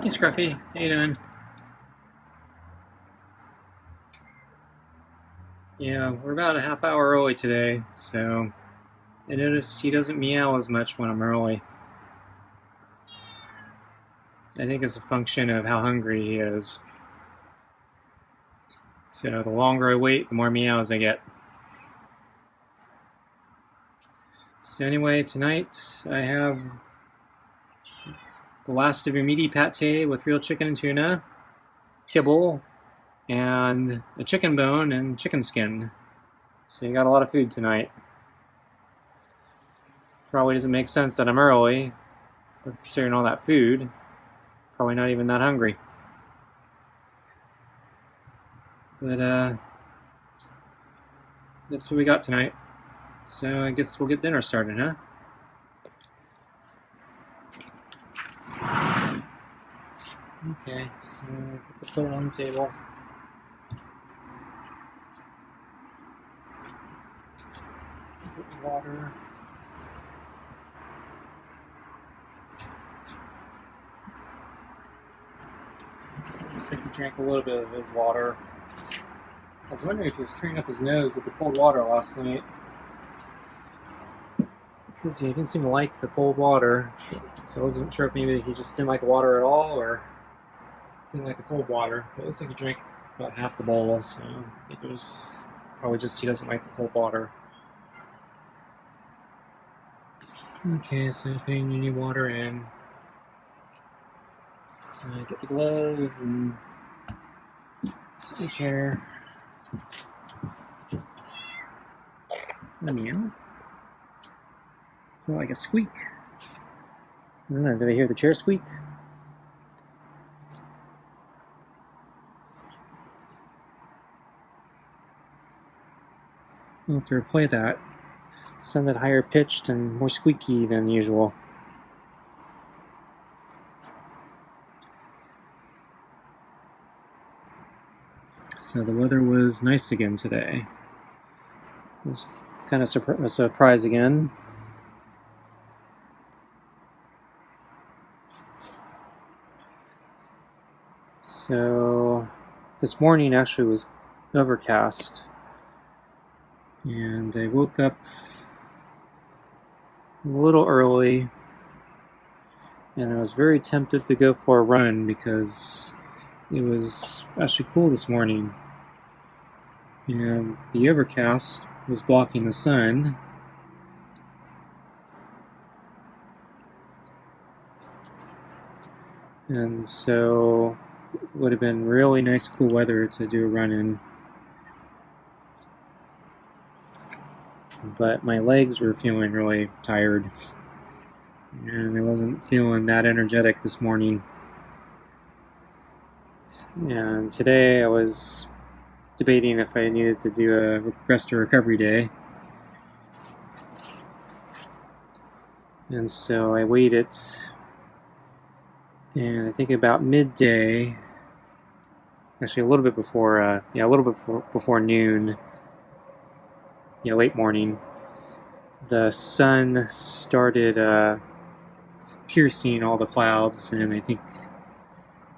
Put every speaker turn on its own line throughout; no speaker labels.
Hey Scruffy, how you doing? Yeah, we're about a half hour early today, so I noticed he doesn't meow as much when I'm early. I think it's a function of how hungry he is. So the longer I wait, the more meows I get. So anyway, tonight I have the last of your meaty pate with real chicken and tuna, kibble, and a chicken bone and chicken skin. So you got a lot of food tonight. Probably doesn't make sense that I'm early, considering all that food. Probably not even that hungry. But that's what we got tonight. So I guess we'll get dinner started, huh? Okay, so put it on the table. Put water. So looks like he drank a little bit of his water. I was wondering if he was turning up his nose at the cold water last night. Because he didn't seem to like the cold water. So I wasn't sure if maybe he just didn't like the water at all or didn't like the cold water. But it looks like he drank about half the bowl, so I think it was probably just he doesn't like the cold water. Okay, so putting the new water in. So I get the glove and sit in the chair. Meow. Is that like a squeak? I don't know, did I hear the chair squeak? I'll have to replay that. Sound that higher pitched and more squeaky than usual. So the weather was nice again today. It was kind of a surprise again. So this morning actually was overcast. And I woke up a little early. And I was very tempted to go for a run because it was actually cool this morning. And the overcast was blocking the sun. And so it would have been really nice cool weather to do a run in. But my legs were feeling really tired. And I wasn't feeling that energetic this morning. And today I was debating if I needed to do a rest or recovery day. And so I waited, and I think about midday, actually a little bit before, before noon, late morning, the sun started piercing all the clouds, and I think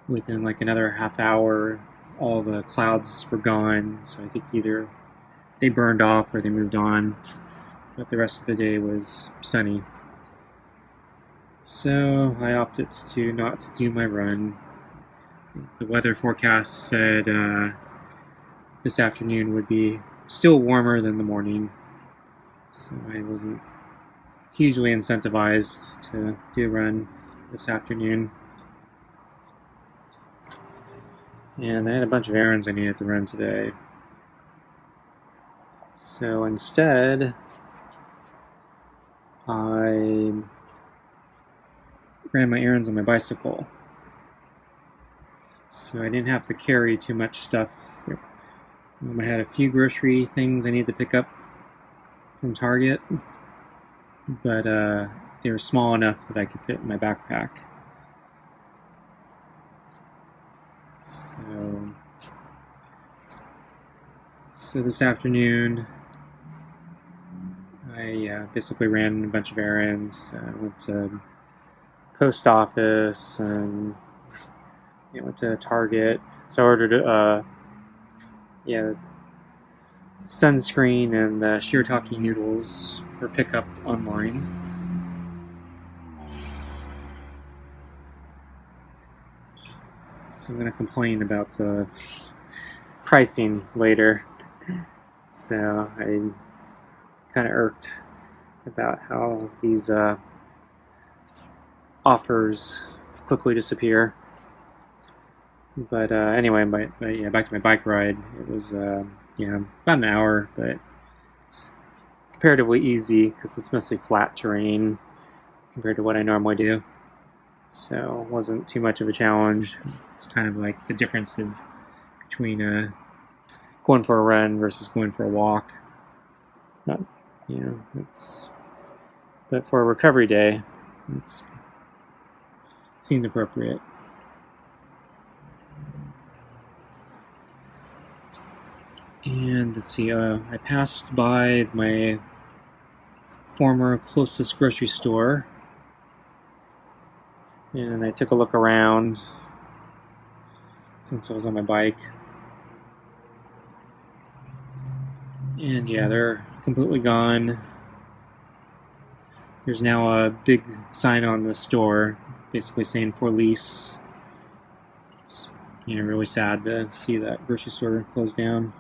within like another half hour, all the clouds were gone. So I think either they burned off or they moved on, but the rest of the day was sunny. So I opted to not do my run. The weather forecast said this afternoon would be still warmer than the morning, so I wasn't hugely incentivized to do a run this afternoon. And I had a bunch of errands I needed to run today. So instead, I ran my errands on my bicycle. So I didn't have to carry too much stuff. I had a few grocery things I needed to pick up from Target, but they were small enough that I could fit in my backpack. So this afternoon, I basically ran a bunch of errands. I went to post office and went to Target. So I ordered sunscreen and shiitake noodles for pickup online. So I'm going to complain about the pricing later. So I'm kind of irked about how these offers quickly disappear. But anyway, back to my bike ride. It was about an hour, but it's comparatively easy because it's mostly flat terrain compared to what I normally do. So it wasn't too much of a challenge. It's kind of like the difference between going for a run versus going for a walk. Not, but for a recovery day, it seemed appropriate. And let's see, I passed by my former closest grocery store, and I took a look around since I was on my bike. And yeah, they're completely gone. There's now a big sign on the store basically saying for lease. It's really sad to see that grocery store closed down.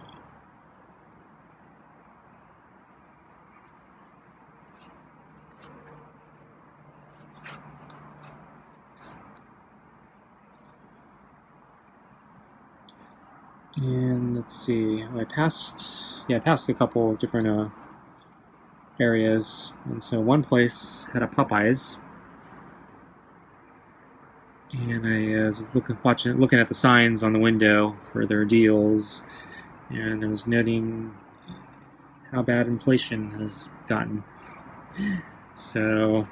And let's see, I passed a couple of different areas, and so one place had a Popeyes, and I was looking at the signs on the window for their deals, and I was noting how bad inflation has gotten. So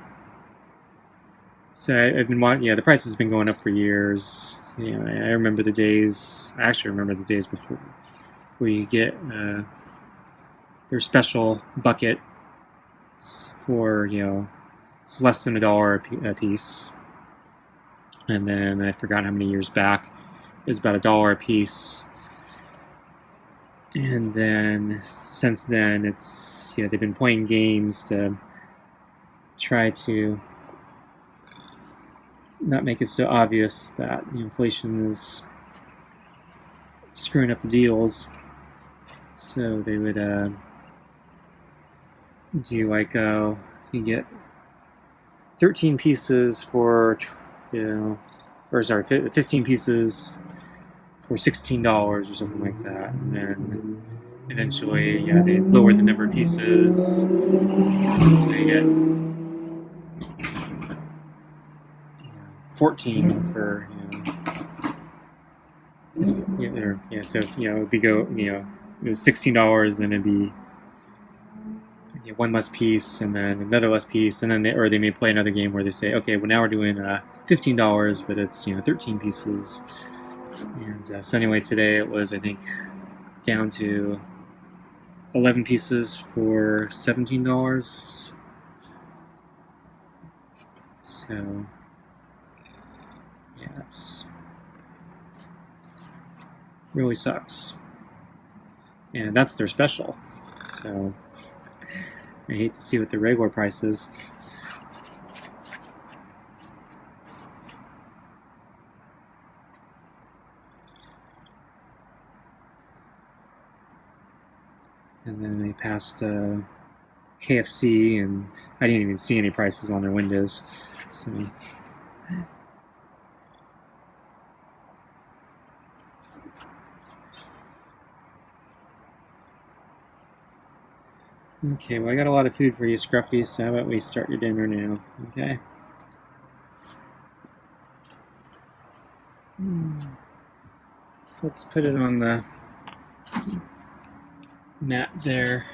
I've been the price has been going up for years. I remember the days. I actually remember the days before where you get their special bucket for it's less than $1 a piece, and then I forgot how many years back it was about $1 a piece, and then since then it's they've been playing games to try to not make it so obvious that inflation is screwing up the deals. So they would do like you get 13 pieces for 15 pieces for $16 or something like that, and then eventually they lower the number of pieces, so you get 14 for so if it'd be it was $16, then it'd be one less piece, and then another less piece, and then they may play another game where they say, okay, well now we're doing $15, but it's 13 pieces. And so anyway, today it was, I think, down to 11 pieces for $17. So it's really sucks, and that's their special. So I hate to see what the regular price is. And then I passed KFC, and I didn't even see any prices on their windows. So okay, well I got a lot of food for you, Scruffy, so how about we start your dinner now, okay? Let's put it on the mat there.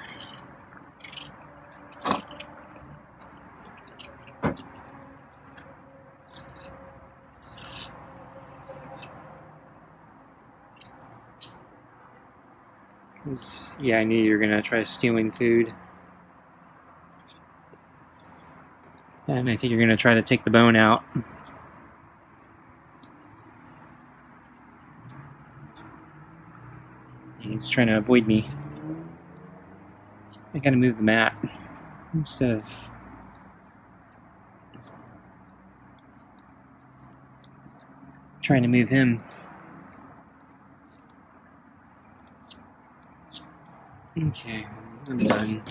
I knew you were gonna try stealing food. And I think you're gonna try to take the bone out. He's trying to avoid me. I gotta move the mat instead of trying to move him. Okay, I'm done.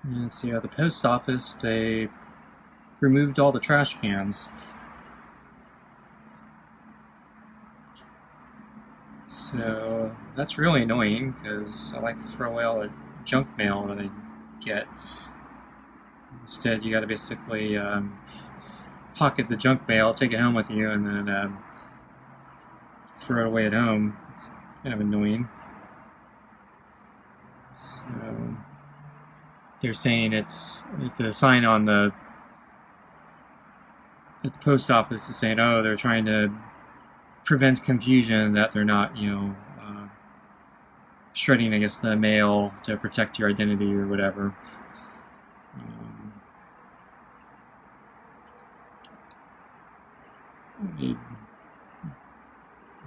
Let's see, at the post office, they removed all the trash cans. So that's really annoying because I like to throw away all the junk mail that I get. Instead, you gotta basically pocket the junk mail, take it home with you, and then throw it away at home. It's kind of annoying. So they're saying it's the sign on at the post office is saying, oh, they're trying to prevent confusion, that they're not, shredding, I guess, the mail to protect your identity or whatever. I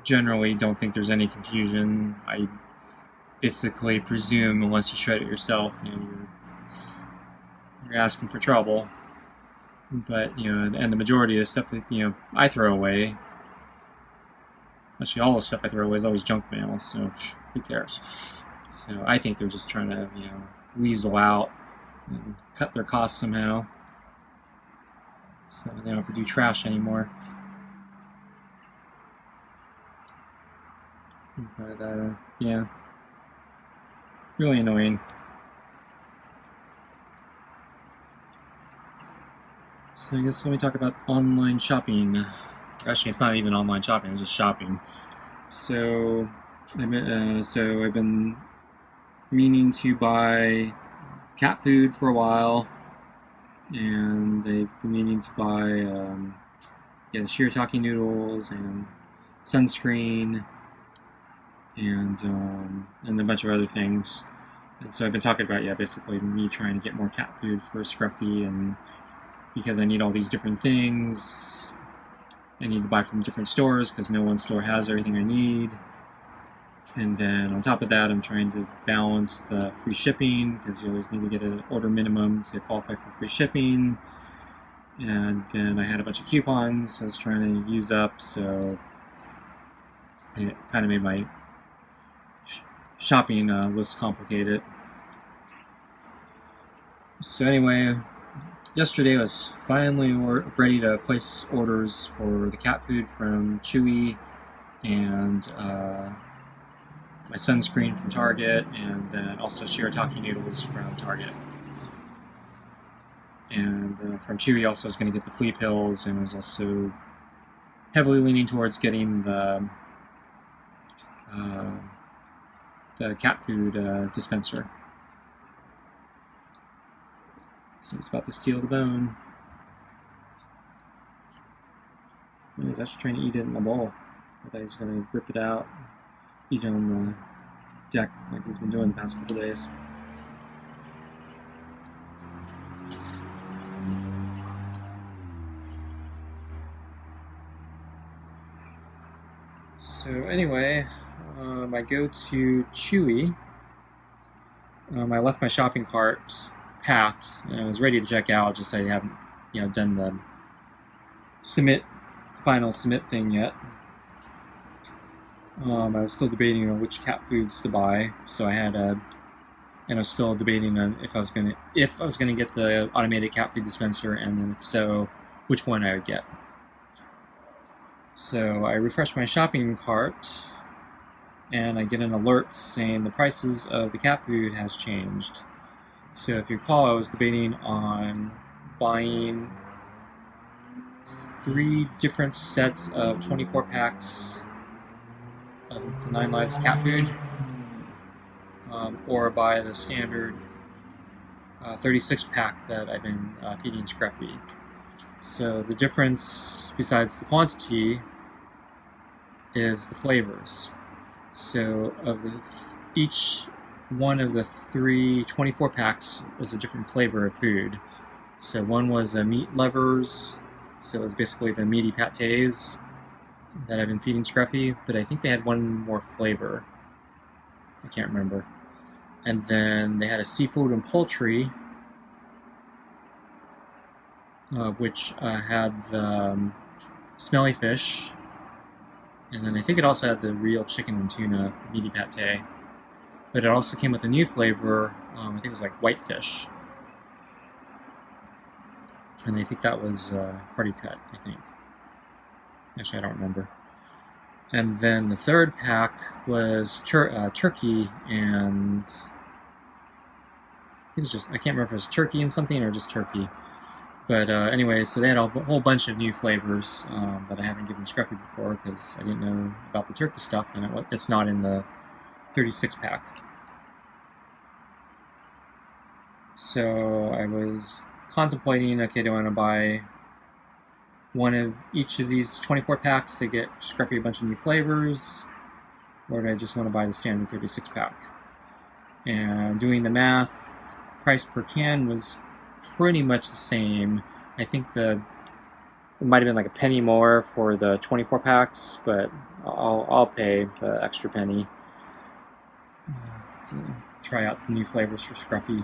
generally don't think there's any confusion. I basically presume, unless you shred it yourself, you're asking for trouble. But and the majority of the stuff that I throw away, actually all the stuff I throw away is always junk mail, so who cares? So I think they're just trying to weasel out and cut their costs somehow, so they don't have to do trash anymore. But yeah, really annoying. So I guess let me talk about online shopping. Actually, it's not even online shopping; it's just shopping. So I've been meaning to buy cat food for a while, and I've been meaning to buy shirataki noodles and sunscreen and a bunch of other things. And so I've been talking about basically me trying to get more cat food for Scruffy, and because I need all these different things, I need to buy from different stores because no one store has everything I need. And then on top of that, I'm trying to balance the free shipping, because you always need to get an order minimum to qualify for free shipping. And then I had a bunch of coupons I was trying to use up, so it kind of made my shopping list complicated. So anyway, yesterday I was finally ready to place orders for the cat food from Chewie, and my sunscreen from Target, and then also shirataki noodles from Target. And from Chewie also I was going to get the flea pills, and was also heavily leaning towards getting the cat food dispenser. So he's about to steal the bone. He's actually trying to eat it in the bowl. I thought he was going to rip it out, eat it on the deck like he's been doing the past couple days. So anyway, I go to Chewie. I left my shopping cart packed, and I was ready to check out, just I haven't done the final submit thing yet. I was still debating on which cat foods to buy, so and I was still debating on if I was gonna get the automated cat food dispenser, and then if so, which one I would get. So I refresh my shopping cart, and I get an alert saying the prices of the cat food has changed. So if you recall, I was debating on buying 3 different sets of 24 packs of the 9 Lives cat food, or buy the standard 36 pack that I've been feeding Scruffy. So the difference, besides the quantity, is the flavors. So of each one of the 24 packs was a different flavor of food. So one was meat levers, so it was basically the meaty pâtés that I've been feeding Scruffy, but I think they had one more flavor. I can't remember. And then they had a seafood and poultry, which had the smelly fish, and then I think it also had the real chicken and tuna meaty pâté. But it also came with a new flavor, I think it was like whitefish. And I think that was party cut, I think. Actually, I don't remember. And then the third pack was turkey and... it was just, I can't remember if it was turkey and something or just turkey. But anyway, so they had a whole bunch of new flavors that I haven't given Scruffy before because I didn't know about the turkey stuff, and it's not in the 36 pack. So I was contemplating, okay, do I want to buy one of each of these 24 packs to get Scruffy a bunch of new flavors, or do I just want to buy the standard 36 pack? And doing the math, price per can was pretty much the same. I think it might have been like a penny more for the 24 packs, but I'll pay the extra penny to try out the new flavors for Scruffy.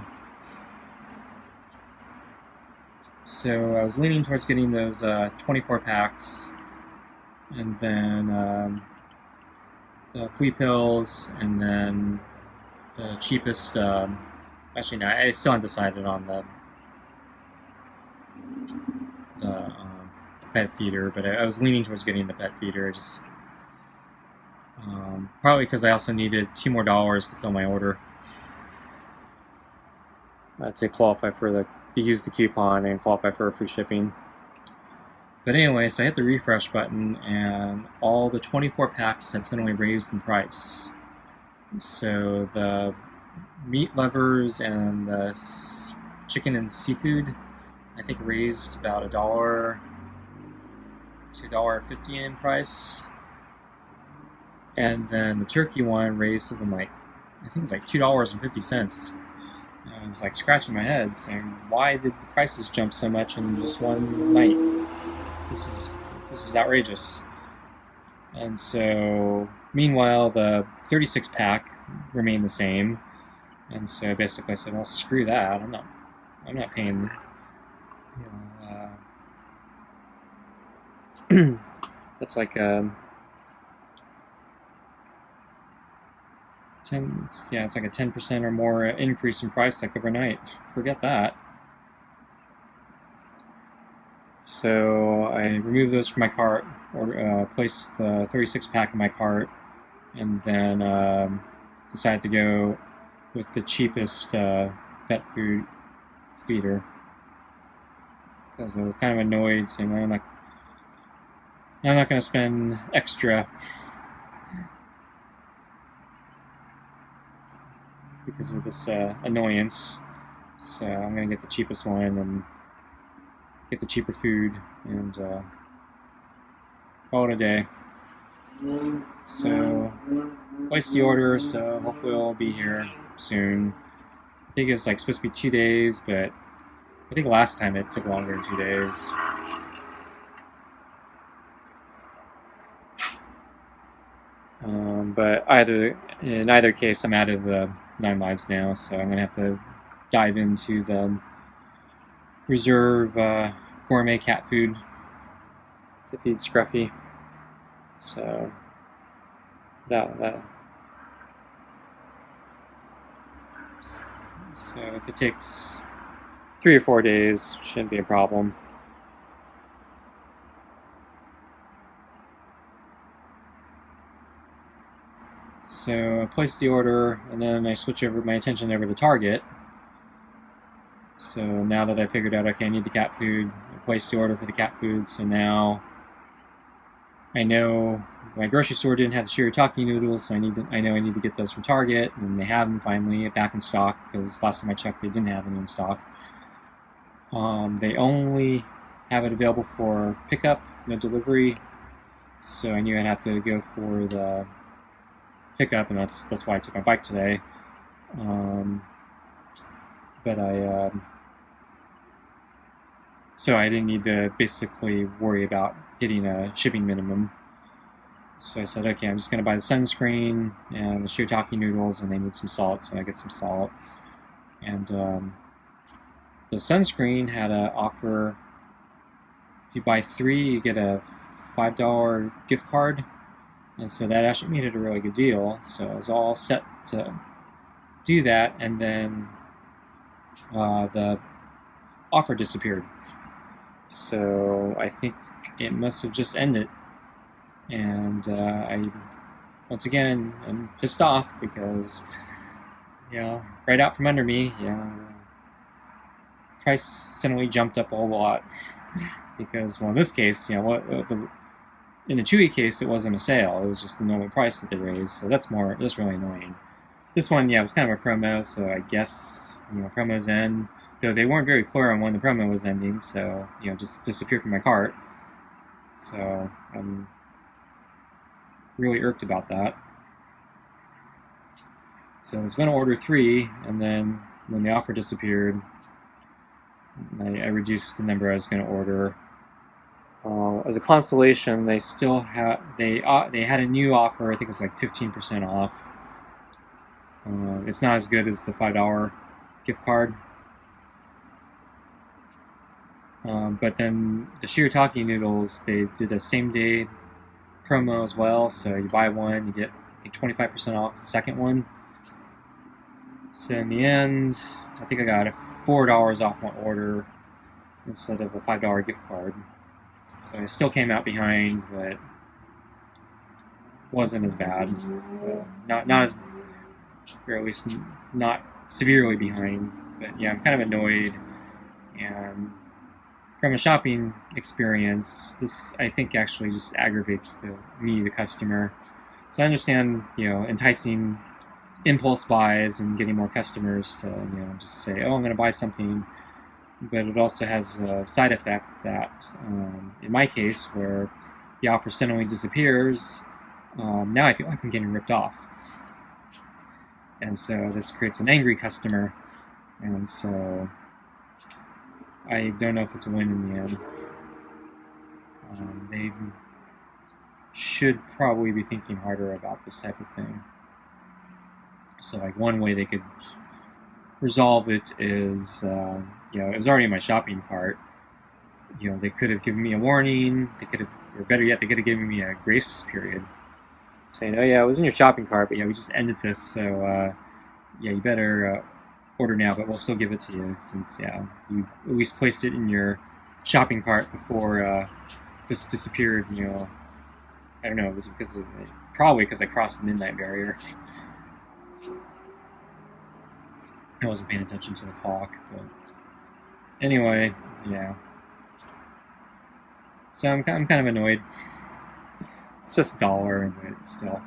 So I was leaning towards getting those 24 packs, and then the flea pills, and then the cheapest. Actually, no, I still undecided on the pet feeder, but I was leaning towards getting the pet feeder. Just probably because I also needed $2 more to fill my order to qualify for use the coupon and qualify for free shipping. But anyway, so I hit the refresh button, and all the 24 packs had suddenly raised in price. So the meat levers and the chicken and seafood, I think, raised about $1 to $1.50 in price. And then the turkey one raised something like, I think it was like $2.50. I was like scratching my head saying, why did the prices jump so much in just one night? This is outrageous. And so meanwhile the 36 pack remained the same. And so basically I said, well, screw that. I'm not paying, that's like it's like a 10% or more increase in price like overnight. Forget that. So I removed those from my cart, or placed the 36 pack in my cart, and then decided to go with the cheapest pet food feeder, because I was kind of annoyed saying, I'm not going to spend extra because of this annoyance. So I'm going to get the cheapest one and get the cheaper food and call it a day. So place the order, so hopefully it'll be here soon. I think it's like supposed to be 2 days, but I think last time it took longer than 2 days. But in either case, I'm out of the 9 lives now, so I'm going to have to dive into the reserve gourmet cat food to feed Scruffy. So so if it takes 3 or 4 days, shouldn't be a problem. So I placed the order, and then I switch my attention over to Target. So now that I figured out, okay, I need the cat food, I placed the order for the cat food, so now I know my grocery store didn't have the shirataki noodles, so I know I need to get those from Target, and they have them finally back in stock, because last time I checked they didn't have any in stock. They only have it available for pickup, no delivery, so I knew I'd have to go for the pickup, and that's why I took my bike today. But so I didn't need to basically worry about hitting a shipping minimum. So I said, okay, I'm just going to buy the sunscreen and the shiitake noodles, and they need some salt, so I get some salt. And the sunscreen had an offer. If you buy 3, you get a $5 gift card. And so that actually made it a really good deal. So I was all set to do that, and then the offer disappeared. So I think it must have just ended. And I, once again, am pissed off because, right out from under me, price suddenly jumped up a whole lot. Because, well, in this case, in the Chewie case, it wasn't a sale. It was just the normal price that they raised. So that's really annoying. This one, it was kind of a promo, so I guess, promos end. Though they weren't very clear on when the promo was ending, so, just disappeared from my cart. So, I'm really irked about that. So I was going to order 3, and then when the offer disappeared, I reduced the number I was going to order. As a consolation, they still had they had a new offer. I think it was like 15% off. It's not as good as the $5 gift card. But then the shiitake noodles, they did a same-day promo as well. So you buy one, you get 25% off the second one. So in the end, I think I got $4 off my order instead of a $5 gift card. So I still came out behind, but wasn't as bad. Not as, or at least not severely behind. But I'm kind of annoyed. And from a shopping experience, this I think actually just aggravates the customer. So I understand, enticing impulse buys and getting more customers to, just say, oh, I'm going to buy something. But it also has a side effect that, in my case, where the offer suddenly disappears, now I feel like I'm getting ripped off. And so this creates an angry customer. And so I don't know if it's a win in the end. They should probably be thinking harder about this type of thing. So, one way they could resolve it is, it was already in my shopping cart. They could have given me a warning. They could have, or better yet, they could have given me a grace period, saying, "Oh yeah, it was in your shopping cart, but we just ended this, so you better order now, but we'll still give it to you since you at least placed it in your shopping cart before this disappeared." I don't know. It was probably because I crossed the midnight barrier. I wasn't paying attention to the clock, but anyway, So I'm kind of annoyed. It's just $1, but still,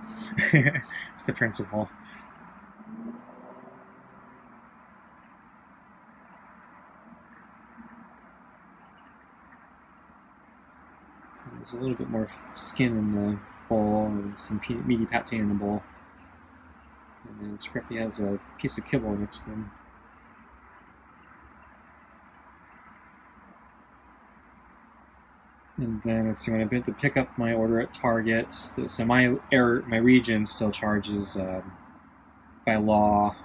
it's the principle. So there's a little bit more skin in the bowl and some meaty pate in the bowl. And then Scruffy has a piece of kibble next to him. And then let's see, when I went to pick up my order at Target, so my region still charges by law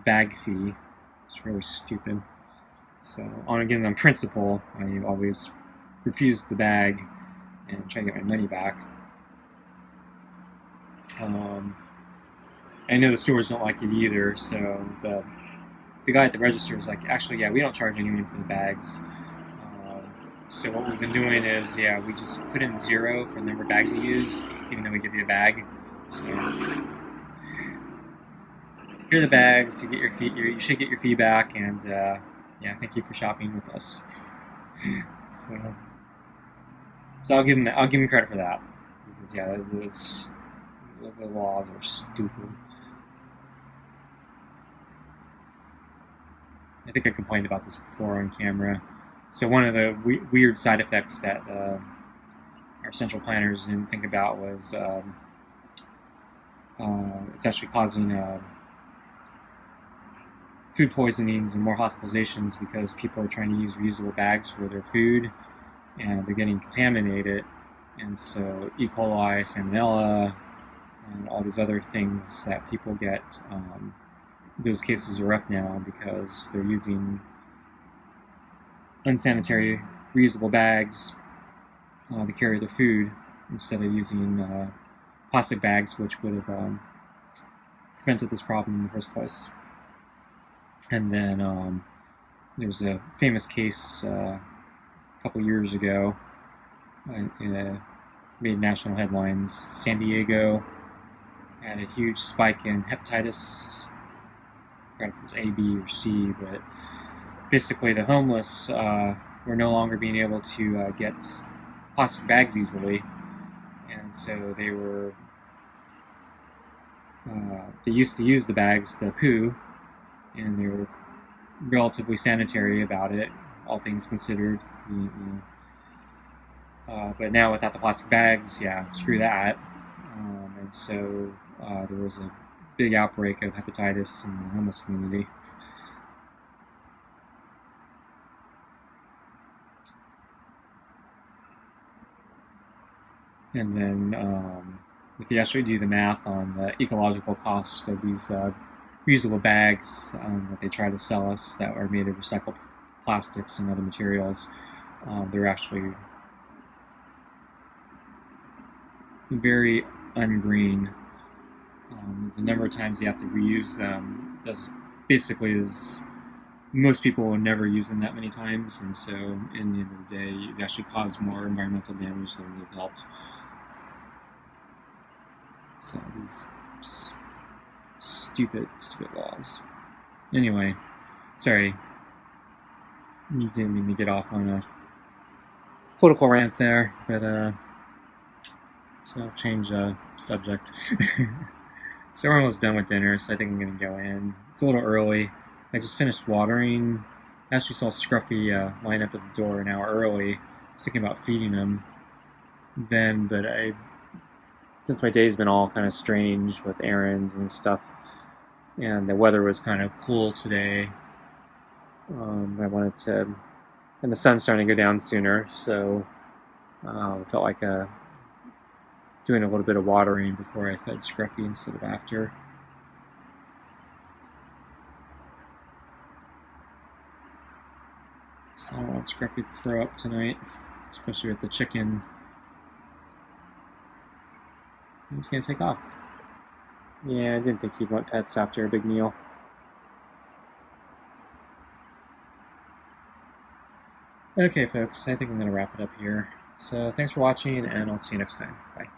bag fee. It's really stupid. So on principle, I always refuse the bag and try to get my money back. I know the stores don't like it either, so the guy at the register is like, actually, we don't charge anyone for the bags. So what we've been doing is, we just put in 0 for the number of bags you use, even though we give you a bag. So here are the bags. You get your fee. You should get your fee back, and thank you for shopping with us. So I'll give him credit for that, because the laws are stupid. I think I complained about this before on camera. So one of the weird side effects that our central planners didn't think about was it's actually causing food poisonings and more hospitalizations because people are trying to use reusable bags for their food and they're getting contaminated. And so E. coli, salmonella, and all these other things that people get, those cases are up now because they're using unsanitary reusable bags to carry their food instead of using plastic bags, which would have prevented this problem in the first place. And then there was a famous case a couple years ago, made national headlines. San Diego had a huge spike in hepatitis. I forgot if it was A, B, or C, but basically the homeless were no longer being able to get plastic bags easily, and so they were they used to use the bags, the poo, and they were relatively sanitary about it, all things considered. But now without the plastic bags, yeah, screw that. And so there was a big outbreak of hepatitis in the homeless community. And then if you actually do the math on the ecological cost of these reusable bags that they try to sell us that are made of recycled plastics and other materials, they're actually very ungreen. The number of times you have to reuse them is most people will never use them that many times, and so in the end of the day, you actually cause more environmental damage than they've helped. So these stupid laws. Anyway, sorry, you didn't mean to get off on a political rant there, but so I'll change subject. So we're almost done with dinner, so I think I'm gonna go in. It's a little early. I just finished watering. I actually saw Scruffy line up at the door an hour early. I was thinking about feeding him then, but since my day's been all kind of strange with errands and stuff, and the weather was kind of cool today, I wanted to, and the sun's starting to go down sooner, so I felt like doing a little bit of watering before I fed Scruffy instead of after. So I don't want Scruffy to throw up tonight, especially with the chicken. He's gonna take off. Yeah, I didn't think he'd want pets after a big meal. Okay, folks, I think I'm gonna wrap it up here. So thanks for watching, and I'll see you next time. Bye.